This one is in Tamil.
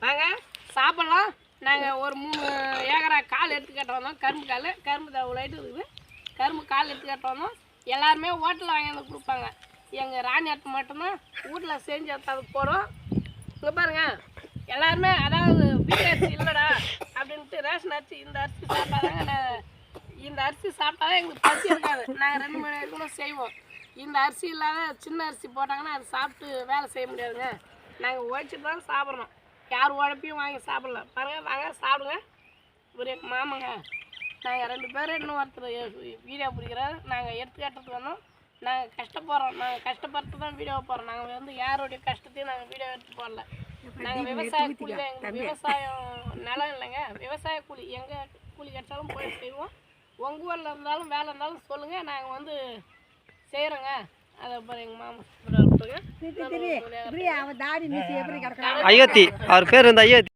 நாங்கள் சாப்பிட்லாம். நாங்கள் ஒரு 3 ஏக்கரா கால் எடுத்து கேட்டு வந்தோம். கரும்பு அவ்வளோ ஐட்டு இருக்குது. கரும்பு கால் எடுத்து கேட்டு வந்தோம். எல்லாருமே ஹோட்டலில் வாங்கி வந்து கொடுப்பாங்க. எங்கள் ராணி அட்டை மட்டும்தான் வீட்டில் செஞ்சு எடுத்தாது போகிறோம். இங்கே பாருங்க, எல்லாருமே அதாவது வீட்டு அரிசி இல்லைடா அப்படின்ட்டு ரேஷன் அரிசி இந்த அரிசி சாப்பிட்டாதாங்க இந்த அரிசி சாப்பிட்டாதான் எங்களுக்கு பசி இருக்காது. நாங்கள் 2 மணி நேரம் கூட செய்வோம். இந்த அரிசி இல்லாத சின்ன அரிசி போட்டாங்கன்னா அது சாப்பிட்டு வேலை செய்ய முடியாதுங்க. நாங்கள் உழைச்சிட்டு தான் சாப்பிட்றோம். யார் உழைப்பையும் வாங்கி சாப்பிடலாம். பாருங்கள், வாங்க சாப்பிடுங்க. ஒரு மாமாங்க, நாங்கள் 2 பேர் இன்னும் ஒருத்தர் வீடியோ பிடிக்கிறாரு. நாங்கள் எடுத்துக்காட்டுறதுக்கு வந்தோம். நாங்கள் கஷ்டப்படுறோம். நாங்கள் கஷ்டப்படுறது தான் வீடியோ போடுறோம். நாங்கள் வந்து யாருடைய கஷ்டத்தையும் நாங்கள் வீடியோ எடுத்து போடல. நாங்கள் விவசாய கூலி தான். எங்களுக்கு விவசாயம் நிலம் இல்லைங்க. விவசாய கூலி எங்கே கூலி கிடைச்சாலும் போய் செய்வோம். உங்கள் ஊரில் இருந்தாலும் வேலை இருந்தாலும் சொல்லுங்கள், நாங்கள் வந்து செய்கிறோங்க. அதை அப்புறம் எங்கள் மாமா அயோத்தி அவர் பேர் வந்து அயோத்தி.